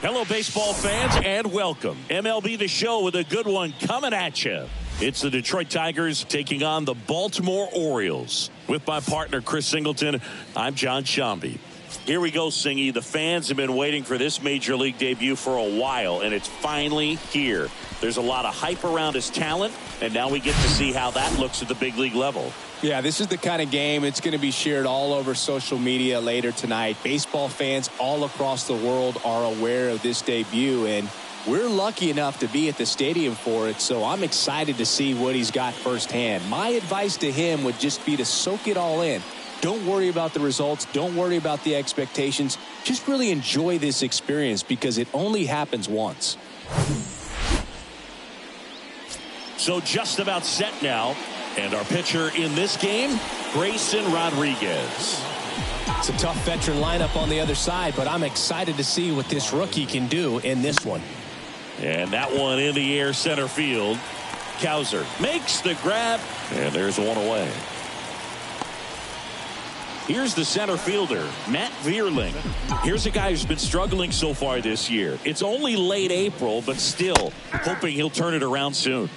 Hello, baseball fans, and welcome. MLB The Show with a good one coming at you. It's the Detroit Tigers taking on the Baltimore Orioles. With my partner, Chris Singleton, I'm John Shambi. Here we go, Singy. The fans have been waiting for this Major League debut for a while, and it's finally here. There's a lot of hype around his talent, and now we get to see how that looks at the big league level. Yeah, this is the kind of game it's going to be shared all over social media later tonight. Baseball fans all across the world are aware of this debut, and we're lucky enough to be at the stadium for it, so I'm excited to see what he's got firsthand. My advice to him would just be to soak it all in. Don't worry about the results. Don't worry about the expectations. Just really enjoy this experience because it only happens once. So just about set now. And our pitcher in this game, Grayson Rodriguez. It's a tough veteran lineup on the other side, but I'm excited to see what this rookie can do in this one. And that one in the air center field. Cowser makes the grab, and there's one away. Here's the center fielder, Matt Vierling. Here's a guy who's been struggling so far this year. It's only late April, but still hoping he'll turn it around soon.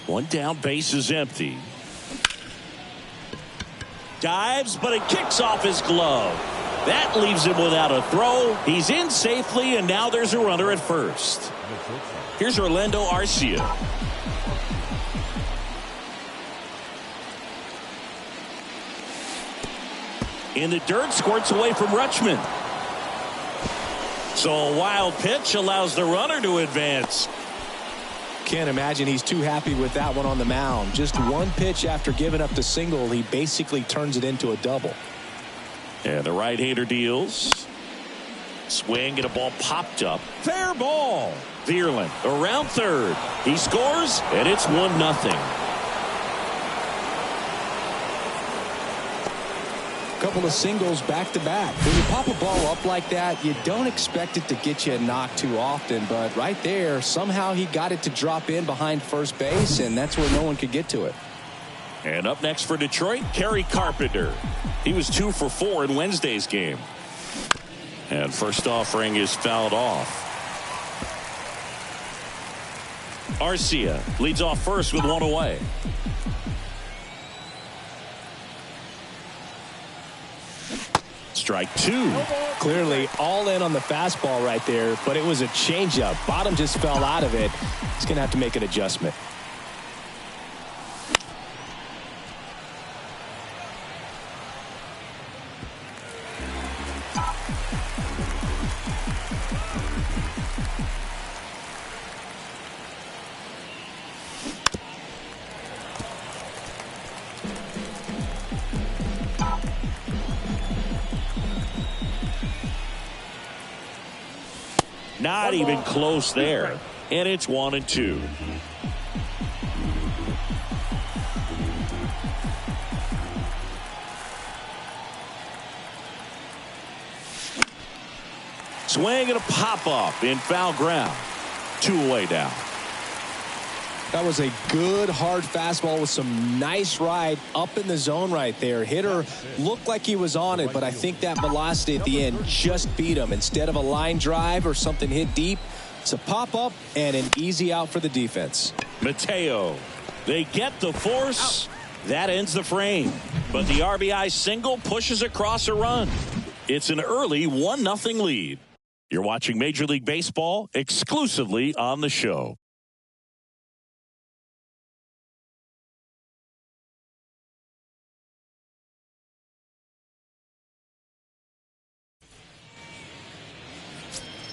One down, base is empty. Dives, but it kicks off his glove. That leaves him without a throw. He's in safely, and now there's a runner at first. Here's Orlando Arcia. In the dirt, squirts away from Rutschman. So a wild pitch allows the runner to advance. Can't imagine he's too happy with that one on the mound. Just one pitch after giving up the single, he basically turns it into a double. And the right-hander deals. Swing and a ball popped up. Fair ball. Vierling around third. He scores, and it's 1-0. Couple of singles back-to-back. When you pop a ball up like that, you don't expect it to get you a knock too often, but right there, somehow he got it to drop in behind first base, and that's where no one could get to it. And up next for Detroit, Kerry Carpenter. He was 2 for 4 in Wednesday's game. And first offering is fouled off. Arcia leads off first with one away. Strike 2. Clearly all in on the fastball right there, but it was a changeup. Bottom just fell out of it. He's going to have to make an adjustment. Not even close there. And it's 1-2. Swing and a pop-up in foul ground. 2 away down. That was a good hard fastball with some nice ride up in the zone right there. Hitter looked like he was on it, but I think that velocity at the end just beat him. Instead of a line drive or something hit deep, it's a pop-up and an easy out for the defense. Mateo. They get the force. That ends the frame. But the RBI single pushes across a run. It's an early 1-0 lead. You're watching Major League Baseball exclusively on the show.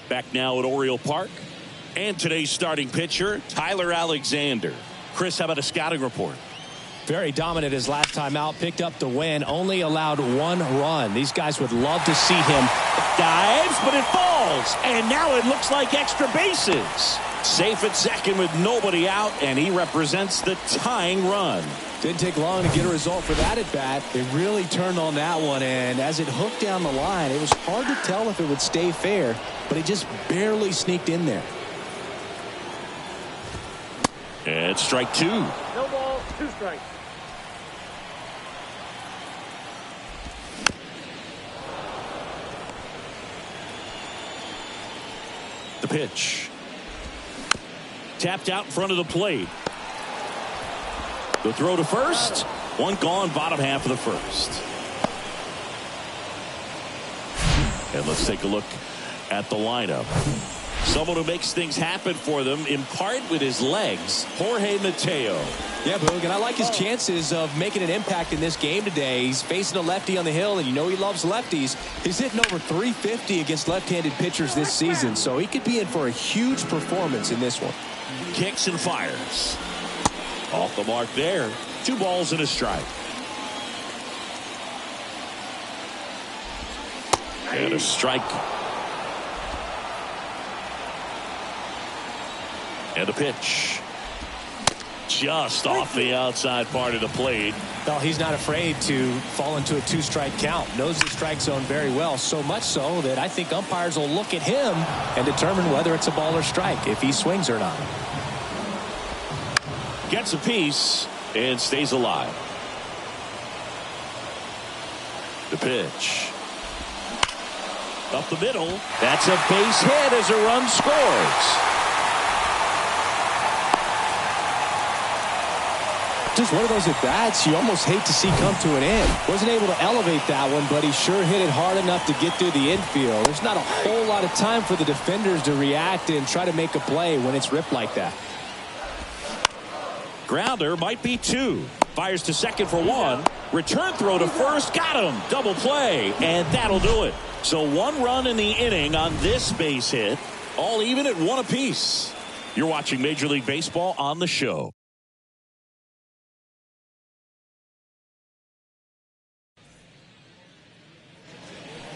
Back now at Oriole Park. And today's starting pitcher, Tyler Alexander. Chris, how about a scouting report? Very dominant his last time out. Picked up the win. Only allowed 1 run. These guys would love to see him. Dives, but it falls. And now it looks like extra bases. Safe at second with nobody out, and he represents the tying run. Didn't take long to get a result for that at bat. They really turned on that one, and as it hooked down the line, it was hard to tell if it would stay fair, but it just barely sneaked in there. And strike 2. No ball, 2 strikes. pitch. Tapped out in front of the plate. The throw to first. One gone, bottom half of the first. And let's take a look at the lineup. Someone who makes things happen for them, in part with his legs, Jorge Mateo. Yeah, Boog, and I like his chances of making an impact in this game today. He's facing a lefty on the hill, and you know he loves lefties. He's hitting over 350 against left-handed pitchers this season, so he could be in for a huge performance in this one. Kicks and fires. Off the mark there. 2 balls and a strike. And a strike. And a pitch. Just off the outside part of the plate. Well, he's not afraid to fall into a 2-strike count. Knows the strike zone very well, so much so that I think umpires will look at him and determine whether it's a ball or strike, if he swings or not. Gets a piece and stays alive. The pitch. Up the middle. That's a base hit as a run scores. Just one of those at-bats you almost hate to see come to an end. Wasn't able to elevate that one, but he sure hit it hard enough to get through the infield. There's not a whole lot of time for the defenders to react and try to make a play when it's ripped like that. Grounder might be 2. Fires to second for 1. Return throw to first. Got him. Double play. And that'll do it. So 1 run in the inning on this base hit. All even at 1 apiece. You're watching Major League Baseball on the show.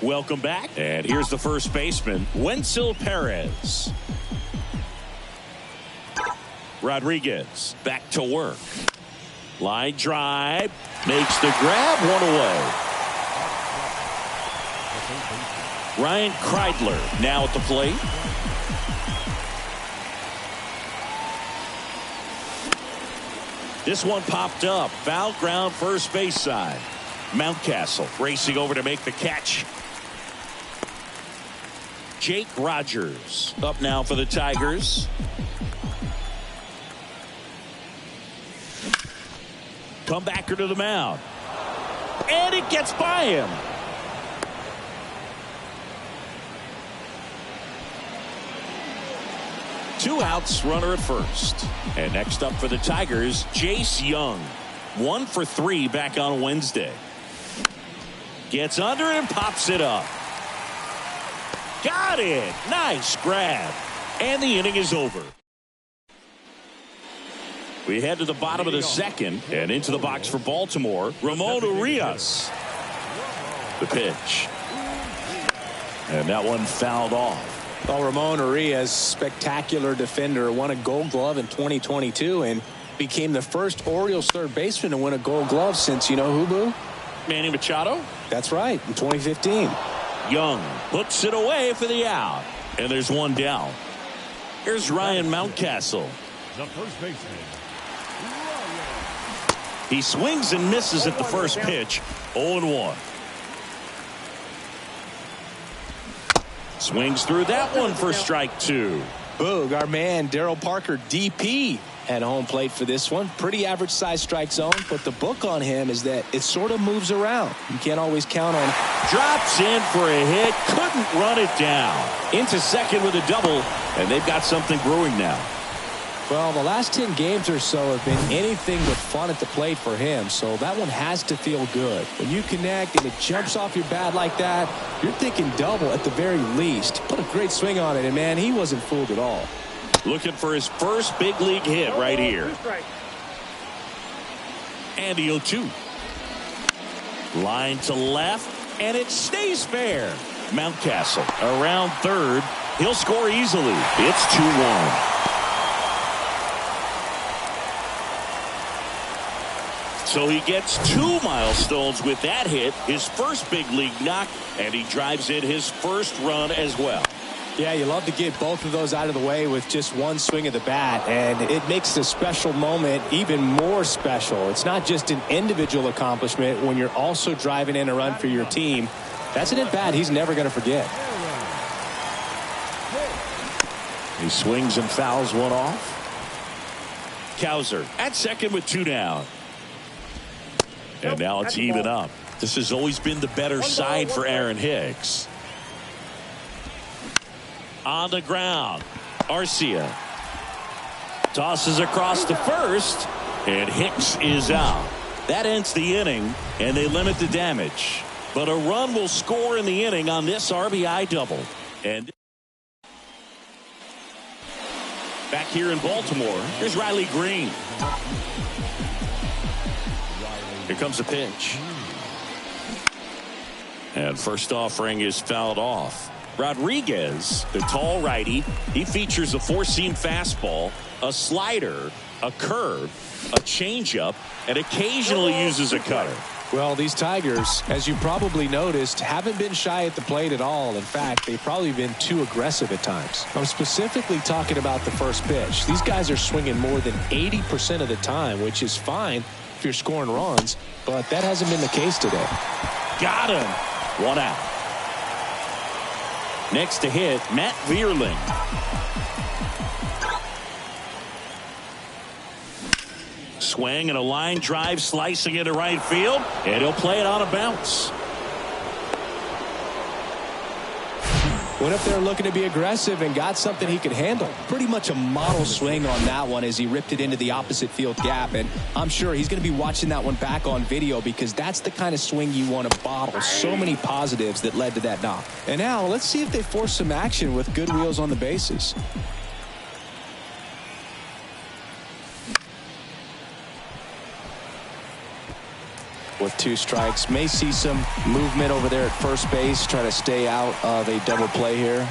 Welcome back. And here's the first baseman, Wenzel Perez. Rodriguez back to work. Line drive. Makes the grab, 1 away. Ryan Kreidler now at the plate. This one popped up. Foul ground first base side. Mountcastle racing over to make the catch. Jake Rogers up now for the Tigers. Comebacker to the mound. And it gets by him. Two outs, runner at first. And next up for the Tigers, Jace Young. 1 for 3 back on Wednesday. Gets under and pops it up. Got it. Nice grab. And the inning is over. We head to the bottom of the second and into the box for Baltimore. Ramon Urias. The pitch. And that one fouled off. Well, Ramon Urias, spectacular defender, won a Gold Glove in 2022 and became the first Orioles third baseman to win a Gold Glove since, you know who, Boo? Manny Machado? That's right, in 2015. Young puts it away for the out. And there's one down. Here's Ryan Mountcastle. The first baseman. He swings and misses at the first pitch. 0-1. Swings through that one for strike 2. Boog, our man Daryl Parker, DP, at home plate for this one. Pretty average size strike zone, but the book on him is that it sort of moves around. You can't always count on. Drops in for a hit. Couldn't run it down. Into second with a double, and they've got something brewing now. Well, the last 10 games or so have been anything but fun at the plate for him, so that one has to feel good. When you connect and it jumps off your bat like that, you're thinking double at the very least. Put a great swing on it, and man, he wasn't fooled at all. Looking for his first big league hit right here. And the 0-2. Line to left, and it stays fair. Mountcastle around third. He'll score easily. It's 2-1. So he gets 2 milestones with that hit, his first big league knock, and he drives in his first run as well. Yeah, you love to get both of those out of the way with just one swing of the bat, and it makes the special moment even more special. It's not just an individual accomplishment when you're also driving in a run for your team. That's an at-bat he's never going to forget. He swings and fouls one off. Cowser at second with 2 down. And now it's even up. This has always been the better side for Aaron Hicks. On the ground, Arcia tosses across to first, and Hicks is out. That ends the inning, and they limit the damage. But a run will score in the inning on this RBI double. And back here in Baltimore, here's Riley Green. Here comes a pitch. And first offering is fouled off. Rodriguez, the tall righty, he features a 4-seam fastball, a slider, a curve, a changeup, and occasionally uses a cutter. Well, these Tigers, as you probably noticed, haven't been shy at the plate at all. In fact, they've probably been too aggressive at times. I'm specifically talking about the first pitch. These guys are swinging more than 80% of the time, which is fine if you're scoring runs, but that hasn't been the case today. Got him. 1 out. Next to hit, Matt Vierling. Swing and a line drive slicing into right field, and he'll play it on a bounce. Went up there looking to be aggressive and got something he could handle. Pretty much a model swing on that one as he ripped it into the opposite field gap. And I'm sure he's going to be watching that one back on video because that's the kind of swing you want to bottle. So many positives that led to that knock. And now let's see if they force some action with good wheels on the bases. With 2 strikes, may see some movement over there at first base, try to stay out of a double play here.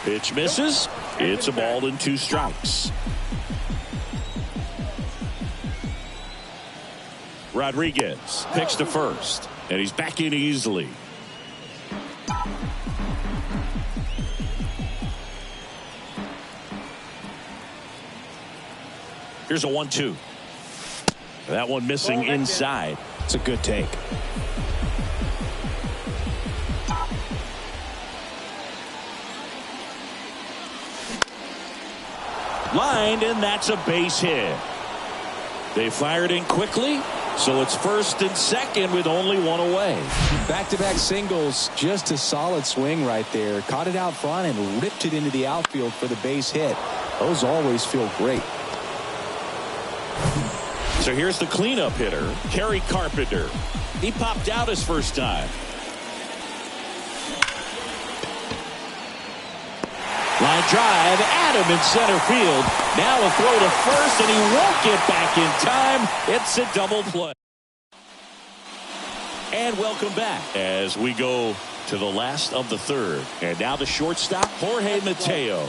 Pitch misses. It's a ball and 2 strikes. Rodriguez picks to first, and he's back in easily. Here's a 1-2. That one missing inside. It's a good take. Lined, and that's a base hit. They fired in quickly, so it's first and second with only 1 away. Back-to-back singles, just a solid swing right there. Caught it out front and ripped it into the outfield for the base hit. Those always feel great. So here's the cleanup hitter, Kerry Carpenter. He popped out his first time. Line drive, Adam in center field. Now a throw to first, and he won't get back in time. It's a double play. And welcome back as we go to the last of the third. And now the shortstop, Jorge Mateo.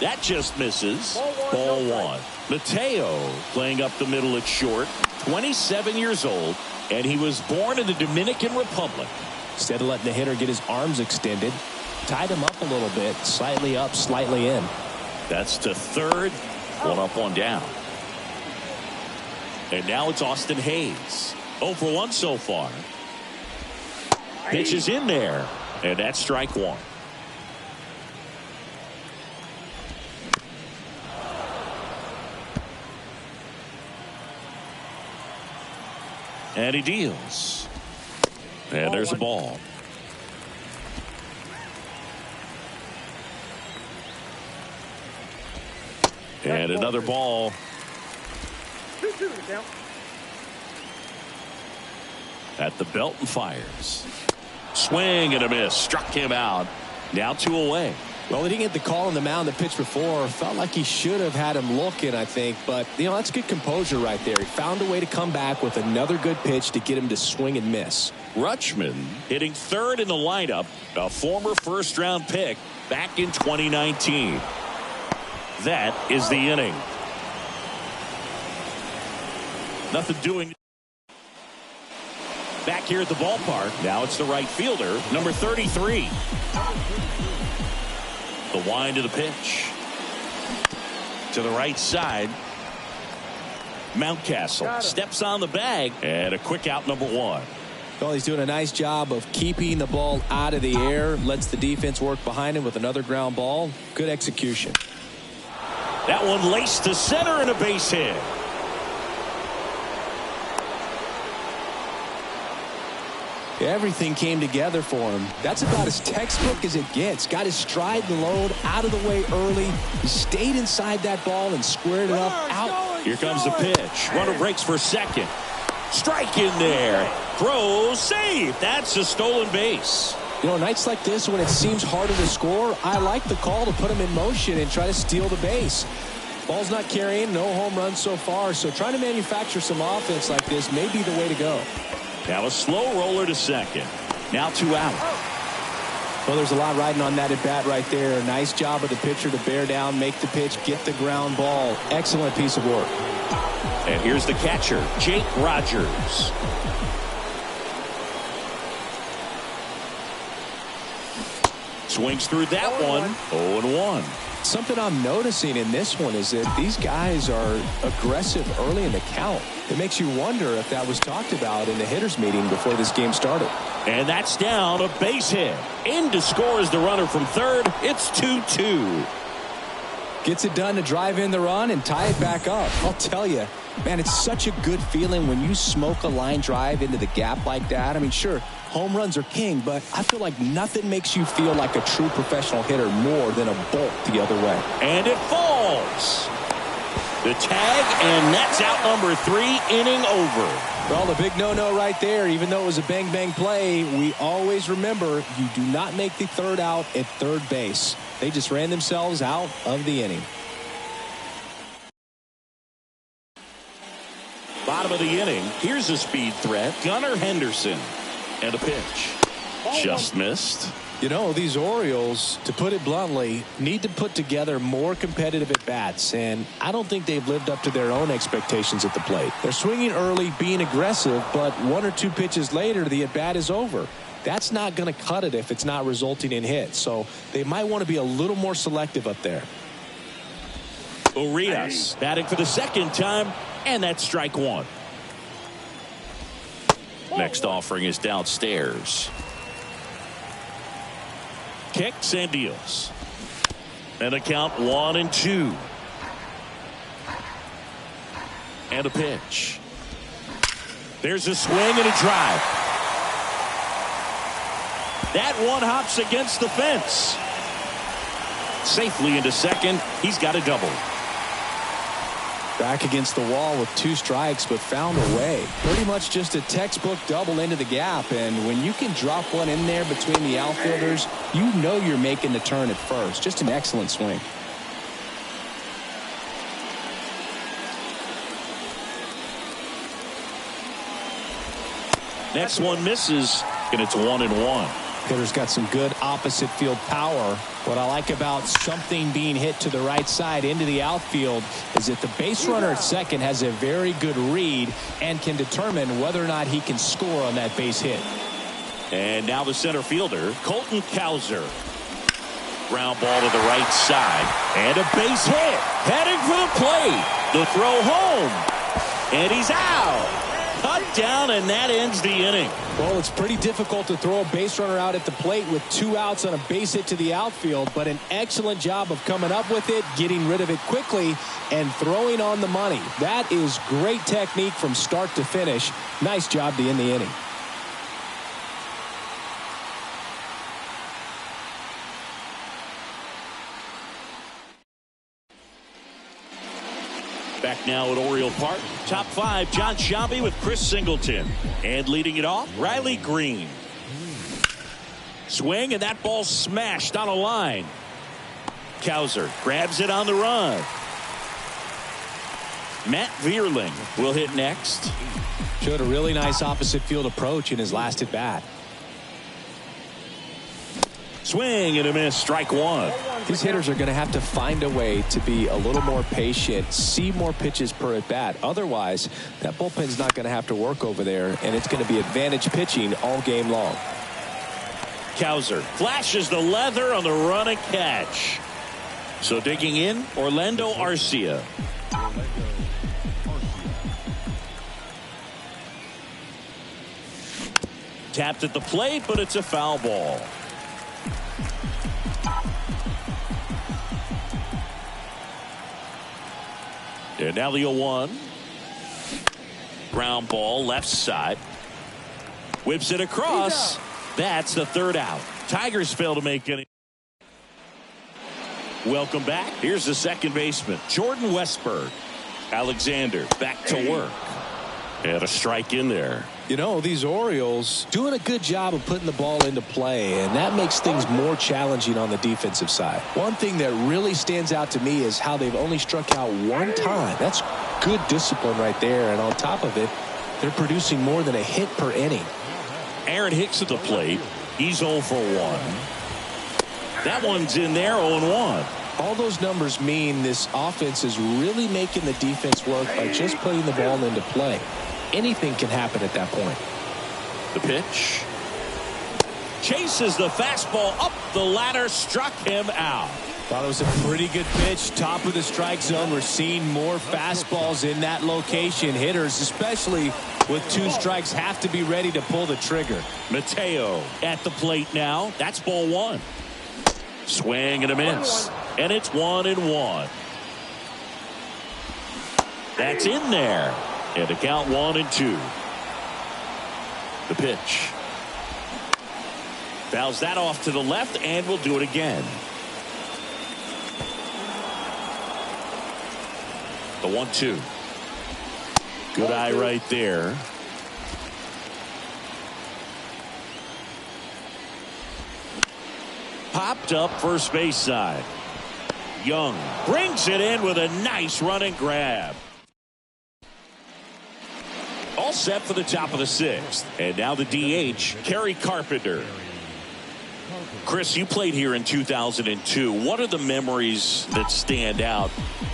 That just misses. Ball 1. Mateo playing up the middle at short, 27 years old, and he was born in the Dominican Republic. Instead of letting the hitter get his arms extended, tied him up a little bit, slightly up, slightly in. That's to third. 1 up, 1 down. And now it's Austin Hayes. 0 for 1 so far. Pitch is in there, and that's strike 1. And he deals. And there's a ball. And another ball. At the belt and fires. Swing and a miss. Struck him out. Now 2 away. Well, he didn't get the call on the mound the pitch before. Felt like he should have had him looking, I think. But, you know, that's good composure right there. He found a way to come back with another good pitch to get him to swing and miss. Rutschman hitting third in the lineup. A former first-round pick back in 2019. That is the inning. Nothing doing. Back here at the ballpark. Now it's the right fielder, number 33. The wind of the pitch. To the right side. Mountcastle steps on the bag. And a quick out, number 1. Well, he's doing a nice job of keeping the ball out of the air. Lets the defense work behind him with another ground ball. Good execution. That one laced to center and a base hit. Everything came together for him. That's about as textbook as it gets. Got his stride and load out of the way early. He stayed inside that ball and squared it up out. Here comes the pitch. Runner breaks for second. Strike in there. Throw, save. That's a stolen base. You know, nights like this when it seems harder to score, I like the call to put him in motion and try to steal the base. Ball's not carrying, no home runs so far, so trying to manufacture some offense like this may be the way to go. Now a slow roller to second. Now 2 out. Well, there's a lot riding on that at bat right there. Nice job of the pitcher to bear down, make the pitch, get the ground ball. Excellent piece of work. And here's the catcher, Jake Rogers. Swings through that one. 0-1. Something I'm noticing in this one is that these guys are aggressive early in the count. It makes you wonder if that was talked about in the hitters meeting before this game started. And that's down, a base hit. In to score is the runner from third. It's 2-2. Gets it done to drive in the run and tie it back up. I'll tell you, man, it's such a good feeling when you smoke a line drive into the gap like that. I mean, sure, home runs are king, but I feel like nothing makes you feel like a true professional hitter more than a bolt the other way. And it falls. The tag, and that's out number 3, inning over. Well, the big no-no right there, even though it was a bang-bang play, we always remember you do not make the third out at third base. They just ran themselves out of the inning. Bottom of the inning, here's a speed threat, Gunnar Henderson. And a pitch. Just missed. You know, these Orioles, to put it bluntly, need to put together more competitive at-bats, and I don't think they've lived up to their own expectations at the plate. They're swinging early, being aggressive, but 1 or 2 pitches later, the at-bat is over. That's not going to cut it if it's not resulting in hits, so they might want to be a little more selective up there. Urias batting for the second time, and that's strike 1. Next offering is downstairs. Kicks and deals. And a count 1-2. And a pitch. There's a swing and a drive. That one hops against the fence. Safely into second. He's got a double. Back against the wall with 2 strikes, but found a way. Pretty much just a textbook double into the gap, and when you can drop one in there between the outfielders, you know you're making the turn at first. Just an excellent swing. Next one misses, and it's 1-1. Hitter's got some good opposite field power. What I like about something being hit to the right side into the outfield is that the base runner at second has a very good read and can determine whether or not he can score on that base hit. And now the center fielder, Colton Cowser. Ground ball to the right side. And a base hit. Heading for the plate. The throw home. And he's out. Cut down, and that ends the inning. Well, it's pretty difficult to throw a base runner out at the plate with 2 outs on a base hit to the outfield, but an excellent job of coming up with it, getting rid of it quickly, and throwing on the money. That is great technique from start to finish. Nice job to end the inning. Back now at Oriole Park. Top 5, John Sciambi with Chris Singleton. And leading it off, Riley Green. Swing, and that ball smashed on a line. Cowser grabs it on the run. Matt Vierling will hit next. Showed a really nice opposite field approach in his last at bat. Swing and a miss, strike 1. These hitters are going to have to find a way to be a little more patient, see more pitches per at bat. Otherwise, that bullpen's not going to have to work over there, and it's going to be advantage pitching all game long. Cowser flashes the leather on the run and catch. So digging in, Orlando Arcia. Tapped at the plate, but it's a foul ball. And now the 0-1. Ground ball, left side. Whips it across. That's the third out. Tigers fail to make any. Welcome back. Here's the second baseman, Jordan Westberg. Alexander back to work. And a strike in there. You know, these Orioles doing a good job of putting the ball into play, and that makes things more challenging on the defensive side. One thing that really stands out to me is how they've only struck out one time. That's good discipline right there, and on top of it, they're producing more than a hit per inning. Aaron Hicks at the plate. He's 0 for 1. That one's in there, 0-1. All those numbers mean this offense is really making the defense work by just putting the ball into play. Anything can happen at that point. The pitch. Chases the fastball up the ladder, struck him out. Thought it was a pretty good pitch. Top of the strike zone. We're seeing more fastballs in that location. Hitters, especially with 2 strikes, have to be ready to pull the trigger. Mateo at the plate now. That's ball 1. Swing and a miss. And it's 1-1. That's in there. And to count 1-2. The pitch. Fouls that off to the left, and we'll do it again. The 1-2. Good eye right there. Popped up first base side. Young brings it in with a nice running grab. All set for the top of the 6th. And now the DH, Kerry Carpenter. Chris, you played here in 2002. What are the memories that stand out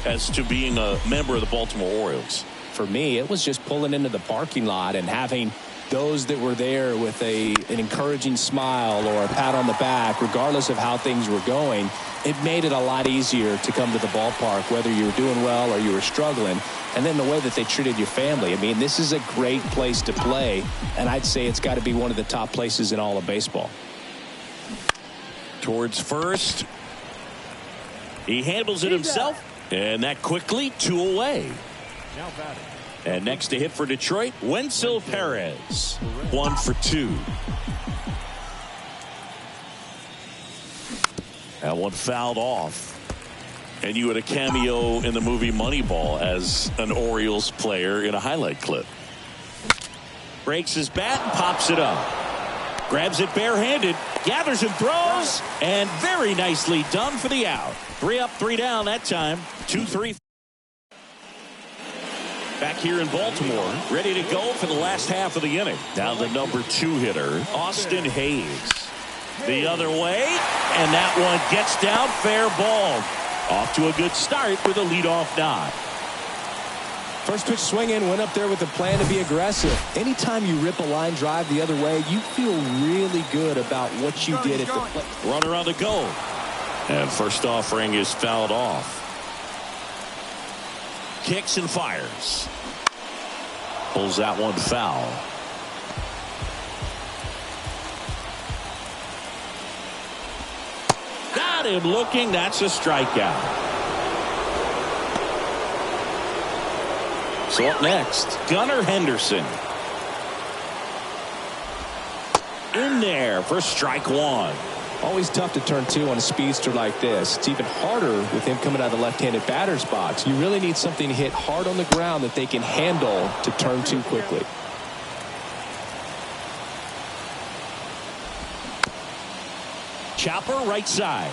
as to being a member of the Baltimore Orioles? For me, it was just pulling into the parking lot and having those that were there with an encouraging smile or a pat on the back, regardless of how things were going. It made it a lot easier to come to the ballpark, whether you were doing well or you were struggling. And then the way that they treated your family. I mean, this is a great place to play, and I'd say it's got to be one of the top places in all of baseball. Towards first. He handles it himself, and that quickly 2 away. And next to hit for Detroit, Wenzel Perez. 1 for 2. That one fouled off. And you had a cameo in the movie Moneyball as an Orioles player in a highlight clip. Breaks his bat and pops it up. Grabs it barehanded, gathers and throws, and very nicely done for the out. 3 up, 3 down that time. 2-3. Back here in Baltimore, ready to go for the last half of the inning. Now the number 2 hitter, Austin Hayes. The other way, and that one gets down, fair ball. Off to a good start with a leadoff nod. First pitch swinging, went up there with a plan to be aggressive. Anytime you rip a line drive the other way, you feel really good about what you did at the plate. Runner on the go. And first offering is fouled off. Kicks and fires. Pulls that one foul. Got him looking. That's a strikeout. So up next, Gunnar Henderson. In there for strike 1. Always tough to turn 2 on a speedster like this. It's even harder with him coming out of the left-handed batter's box. You really need something to hit hard on the ground that they can handle to turn 2 quickly. Chopper right side.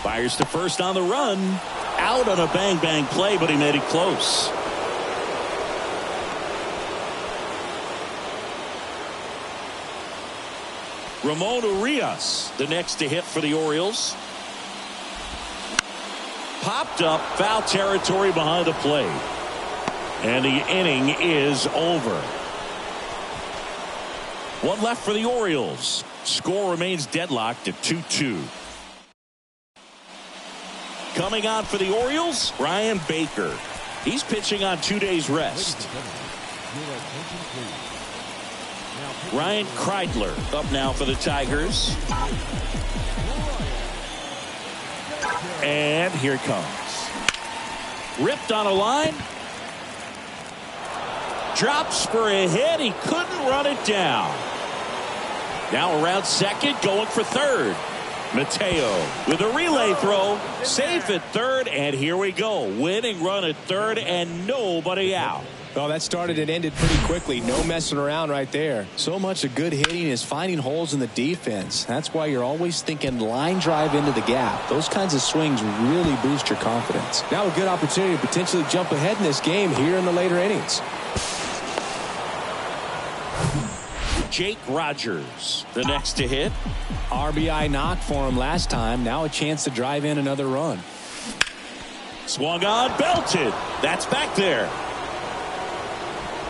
Fires to first on the run. Out on a bang-bang play, but he made it close. Ramon Urias, the next to hit for the Orioles. Popped up, foul territory behind the plate. And the inning is over. 1 left for the Orioles. Score remains deadlocked at 2-2. Coming on for the Orioles, Ryan Baker. He's pitching on 2 days rest. Ryan Kreidler up now for the Tigers. And here it comes. Ripped on a line. Drops for a hit. He couldn't run it down. Now around second, going for third. Mateo with a relay throw. Safe at third, and here we go. Winning run at third, and nobody out. Well, that started and ended pretty quickly. No messing around right there. So much of good hitting is finding holes in the defense. That's why you're always thinking line drive into the gap. Those kinds of swings really boost your confidence. Now a good opportunity to potentially jump ahead in this game here in the later innings. Jake Rogers, the next to hit. RBI knock for him last time. Now a chance to drive in another run. Swung on, belted. That's back there.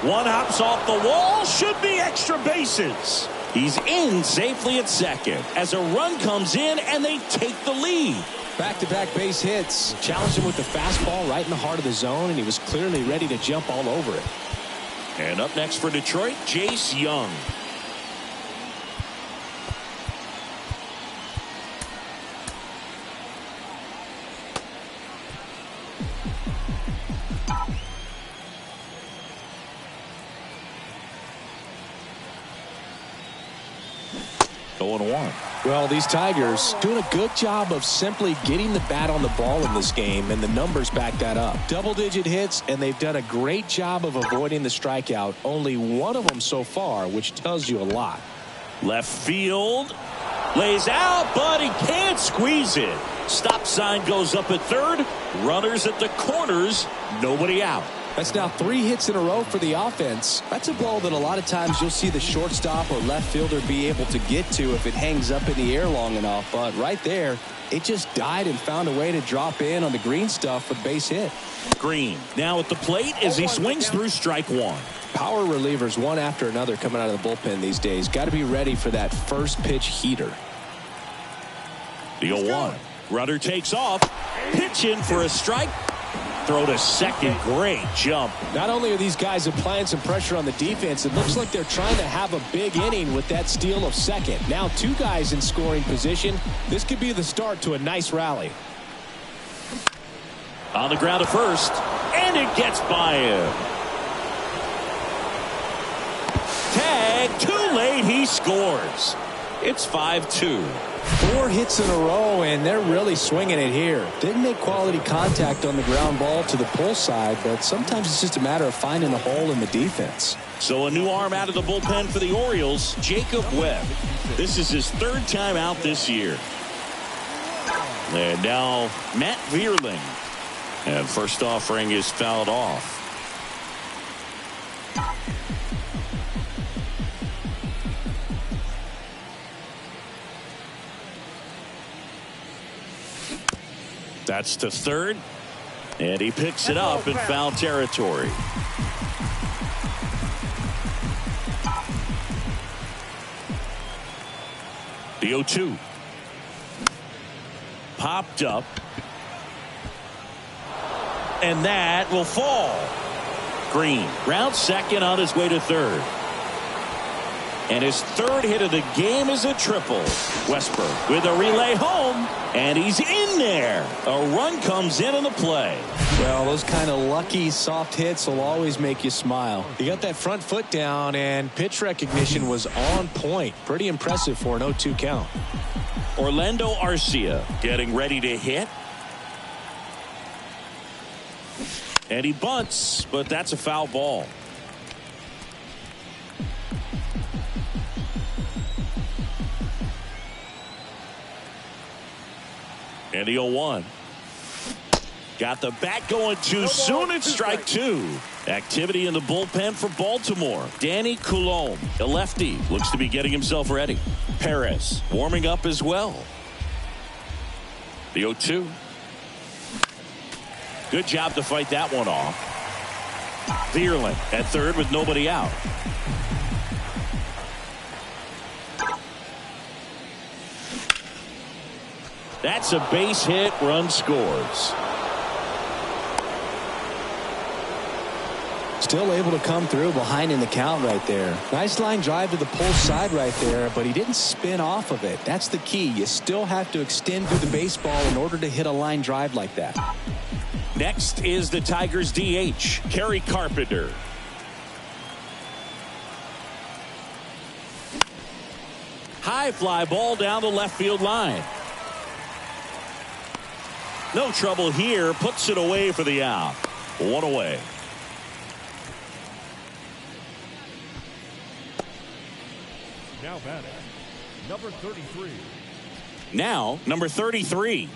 One hops off the wall, should be extra bases. He's in safely at second as a run comes in and they take the lead. Back-to-back base hits. Challenged him with the fastball right in the heart of the zone, and he was clearly ready to jump all over it. And up next for Detroit, Jace Young. Well, these Tigers doing a good job of simply getting the bat on the ball in this game, and the numbers back that up. Double-digit hits, and they've done a great job of avoiding the strikeout. Only one of them so far, which tells you a lot. Left field. Lays out, but he can't squeeze it. Stop sign goes up at third. Runners at the corners. Nobody out. That's now 3 hits in a row for the offense. That's a ball that a lot of times you'll see the shortstop or left fielder be able to get to if it hangs up in the air long enough. But right there, it just died and found a way to drop in on the green stuff for the base hit. Green now at the plate as he swings through strike one. Power relievers one after another coming out of the bullpen these days. Got to be ready for that first pitch heater. The 0-1. Rudder takes off. Pitch in for a strike. Throw to second. Great jump. Not only are these guys applying some pressure on the defense, it looks like they're trying to have a big inning with that steal of second. Now 2 guys in scoring position. This could be the start to a nice rally. On the ground at first, and it gets by him. Tag, too late, he scores. It's 5-2. 4 hits in a row, and they're really swinging it here. Didn't make quality contact on the ground ball to the pull side, but sometimes it's just a matter of finding a hole in the defense. So a new arm out of the bullpen for the Orioles, Jacob Webb. This is his 3rd time out this year. And now Matt Vierling. And first offering is fouled off. That's to third, and he picks it up in foul territory. The 0-2. Popped up. And that will fall. Green round second on his way to third. And his 3rd hit of the game is a triple. Westberg with a relay home, and he's in there. A run comes in on the play. Well, those kind of lucky soft hits will always make you smile. He got that front foot down, and pitch recognition was on point. Pretty impressive for an 0-2 count. Orlando Arcia getting ready to hit. And he bunts, but that's a foul ball. And the 0-1. Got the bat going too soon. It's strike 2. Activity in the bullpen for Baltimore. Danny Coulombe, a lefty, looks to be getting himself ready. Perez warming up as well. The 0-2. Good job to fight that one off. Vierling at third with nobody out. That's a base hit. Run scores. Still able to come through behind in the count right there. Nice line drive to the pull side right there, but he didn't spin off of it. That's the key. You still have to extend through the baseball in order to hit a line drive like that. Next is the Tigers DH, Kerry Carpenter. High fly ball down the left field line. No trouble here. Puts it away for the out. One away. Now batting, number 33. Now, number 33.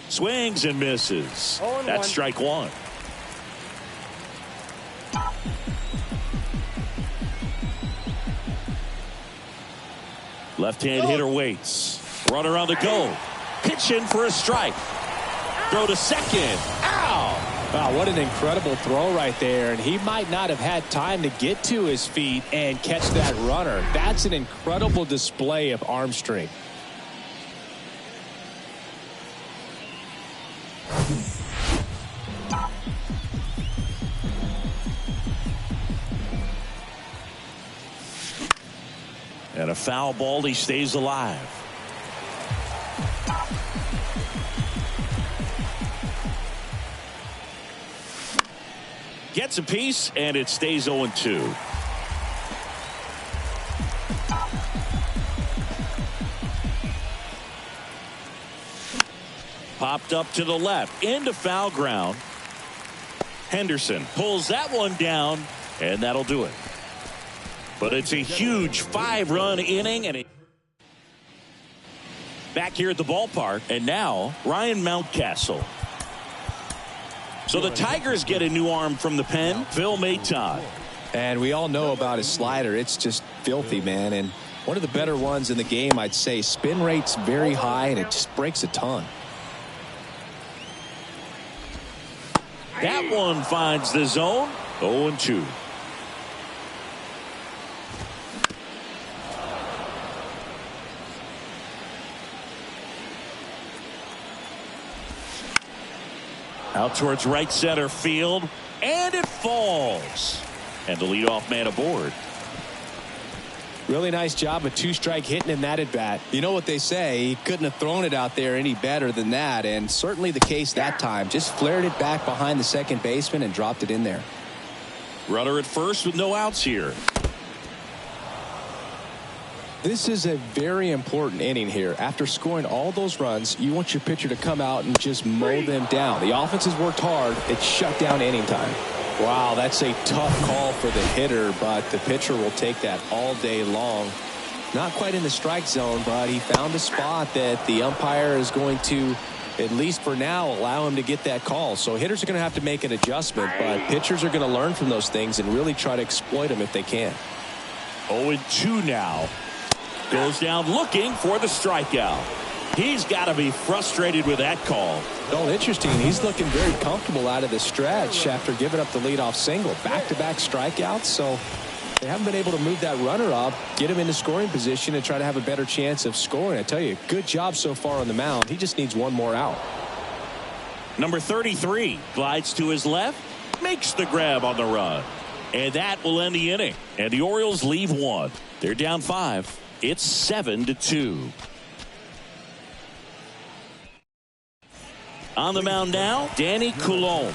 Swings and misses. That's strike one. Left-hand hitter waits. Runner on the go. Pitch in for a strike. Throw to second. Ow! Wow, what an incredible throw right there. And he might not have had time to get to his feet and catch that runner. That's an incredible display of arm strength. And a foul ball. He stays alive. Gets a piece, and it stays 0-2. Popped up to the left into foul ground. Henderson pulls that one down, and that'll do it. But it's a huge 5-run inning, and back here at the ballpark, and now Ryan Mountcastle. So the Tigers get a new arm from the pen, Phil Maton. And we all know about his slider. It's just filthy, man. And one of the better ones in the game, I'd say. Spin rate's very high, and it just breaks a ton. That one finds the zone. 0-2. Out towards right center field, and it falls. And the leadoff man aboard. Really nice job of two-strike hitting in that at bat. You know what they say, he couldn't have thrown it out there any better than that, and certainly the case that time. Just flared it back behind the second baseman and dropped it in there. Runner at first with no outs here. This is a very important inning here. After scoring all those runs, you want your pitcher to come out and just mow them down. The offense has worked hard. It's shut down inning time. Wow, that's a tough call for the hitter, but the pitcher will take that all day long. Not quite in the strike zone, but he found a spot that the umpire is going to, at least for now, allow him to get that call. So hitters are going to have to make an adjustment, but pitchers are going to learn from those things and really try to exploit them if they can. 0-2 now. Goes down looking for the strikeout. He's got to be frustrated with that call. Oh, interesting. He's looking very comfortable out of the stretch after giving up the leadoff single. Back-to-back strikeouts, so they haven't been able to move that runner up, get him into scoring position, and try to have a better chance of scoring. I tell you, good job so far on the mound. He just needs one more out. Number 33 glides to his left, makes the grab on the run. And that will end the inning. And the Orioles leave one. They're down 5. It's 7-2. On the mound now, Danny Coulombe.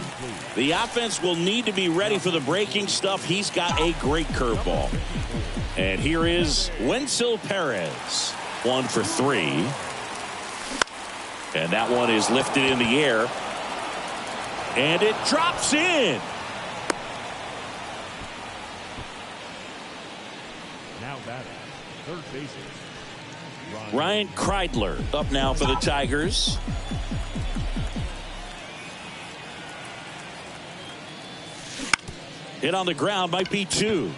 The offense will need to be ready for the breaking stuff. He's got a great curveball. And here is Wenzel Perez. 1 for 3. And that one is lifted in the air. And it drops in. Now batting, third baseman, Ryan Kreidler up now for the Tigers. Hit on the ground, might be 2.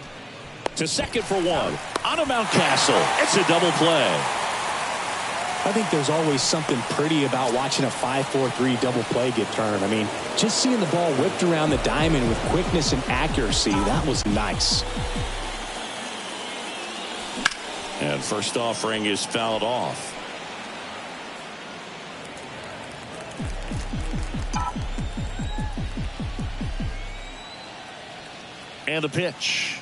To second for 1. On a Mountcastle. It's a double play. I think there's always something pretty about watching a 5-4-3 double play get turned. I mean, just seeing the ball whipped around the diamond with quickness and accuracy, that was nice. And first offering is fouled off. And a pitch.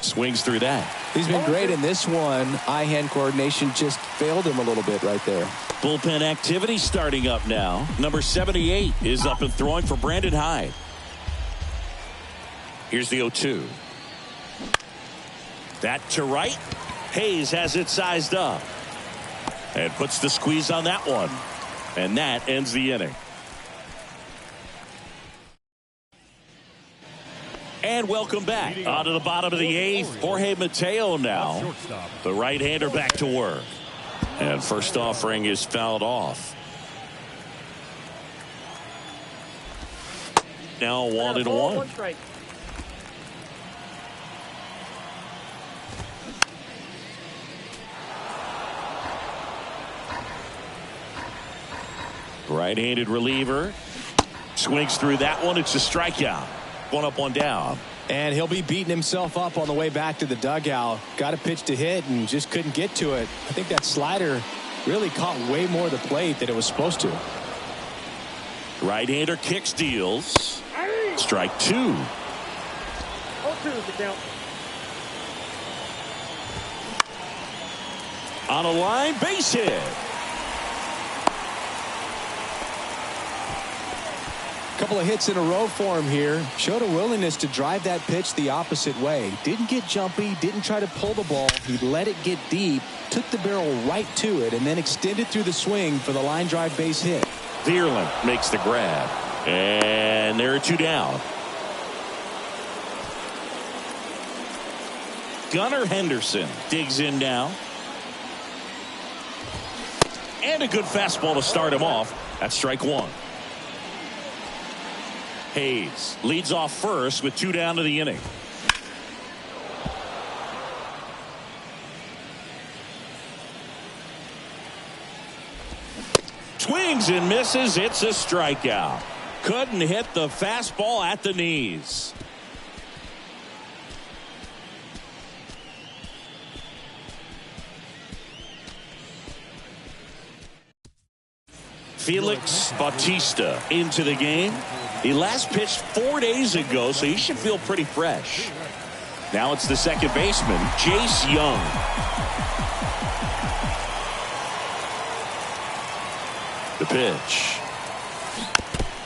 Swings through that. He's been great in this one. Eye-hand coordination just failed him a little bit right there. Bullpen activity starting up now. Number 78 is up and throwing for Brandon Hyde. Here's the 0-2. That to right. Hayes has it sized up. And puts the squeeze on that one. And that ends the inning. And welcome back. On to the bottom of the 8th. Jorge Mateo now. The right-hander back to work. And first offering is fouled off. Now 1-1. Right-handed reliever. Swings through that one. It's a strikeout. 1 up, 1 down. And he'll be beating himself up on the way back to the dugout. Got a pitch to hit and just couldn't get to it. I think that slider really caught way more of the plate than it was supposed to. Right-hander kicks, deals. Strike 2. 0-2 is the count. On a line, base hit. Couple of hits in a row for him here. Showed a willingness to drive that pitch the opposite way. Didn't get jumpy, didn't try to pull the ball. He let it get deep, took the barrel right to it, and then extended through the swing for the line drive base hit. Vierling makes the grab. And there are 2 down. Gunnar Henderson digs in now. And a good fastball to start him off. That's strike 1. Hayes leads off first with 2 down to the inning. Swings and misses. It's a strikeout. Couldn't hit the fastball at the knees. Felix Bautista into the game. He last pitched 4 days ago, so he should feel pretty fresh. Now it's the second baseman, Jace Young. The pitch.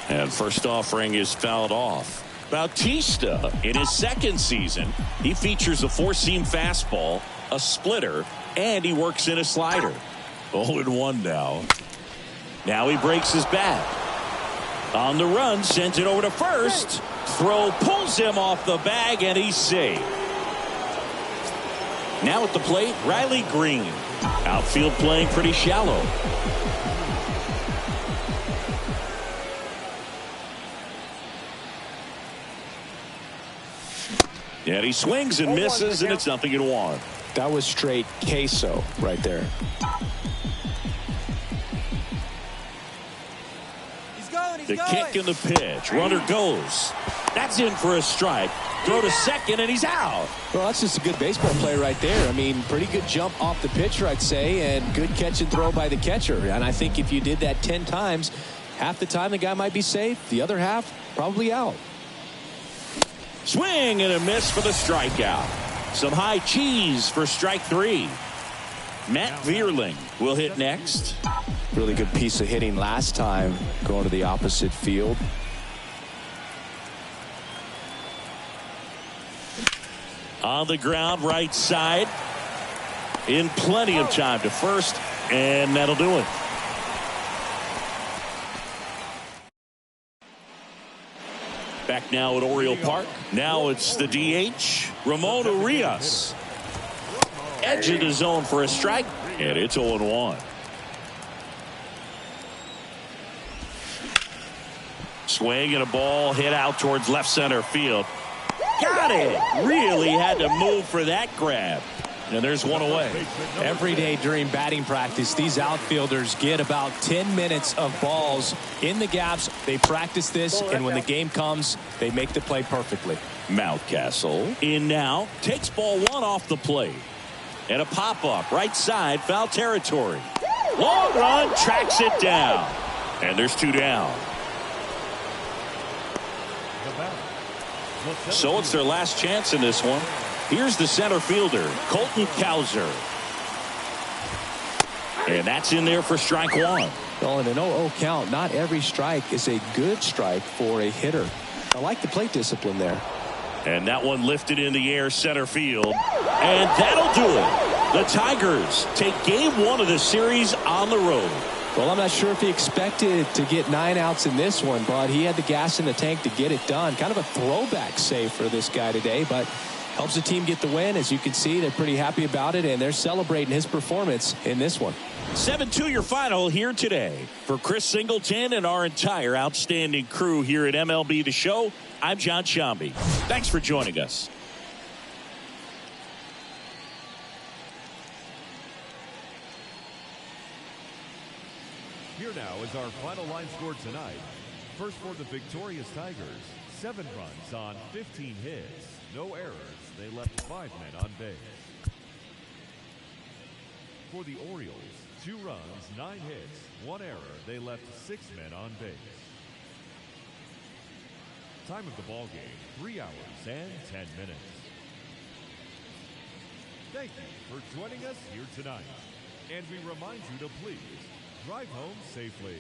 And first offering is fouled off. Bautista, in his second season, he features a 4-seam fastball, a splitter, and he works in a slider. 0-1 now. Now he breaks his bat. On the run, sends it over to first. Throw pulls him off the bag, and he's safe. Now at the plate, Riley Green. Outfield playing pretty shallow. And he swings and misses, and it's 0-1. That was straight queso right there. The kick and the pitch. Runner goes. That's in for a strike. Throw to second, and he's out. Well, that's just a good baseball play right there. I mean, pretty good jump off the pitcher, I'd say, and good catch and throw by the catcher. And I think if you did that 10 times, half the time the guy might be safe. The other half, probably out. Swing and a miss for the strikeout. Some high cheese for strike 3. Matt Vierling will hit next. Really good piece of hitting last time, going to the opposite field. On the ground, right side. In plenty of time to first, and that'll do it. Back now at Oriole Park. Now it's the DH, Ramon Urias. Edge of the zone for a strike, and it's 0-1. Swing and a ball hit out towards left center field. Got it. Really had to move for that grab. And there's one away. Every day during batting practice, these outfielders get about 10 minutes of balls in the gaps. They practice this, and when the game comes, they make the play perfectly. Mountcastle in now. Takes ball 1 off the plate. And a pop-up right side, foul territory. Long run, tracks it down. And there's 2 down. So it's their last chance in this one. Here's the center fielder, Colton Cowser. And that's in there for strike 1. Well, in an 0-0 count, not every strike is a good strike for a hitter. I like the plate discipline there. And that one lifted in the air center field. And that'll do it. The Tigers take game 1 of the series on the road. Well, I'm not sure if he expected to get 9 outs in this one, but he had the gas in the tank to get it done. Kind of a throwback save for this guy today, but helps the team get the win. As you can see, they're pretty happy about it, and they're celebrating his performance in this one. 7-2 your final here today. For Chris Singleton and our entire outstanding crew here at MLB The Show, I'm John Shambi. Thanks for joining us. Here now is our final line score tonight. First for the victorious Tigers, 7 runs on 15 hits. No errors. They left 5 men on base. For the Orioles, 2 runs, 9 hits, 1 error. They left 6 men on base. Time of the ball game, 3 hours and 10 minutes. Thank you for joining us here tonight. And we remind you to please drive home safely.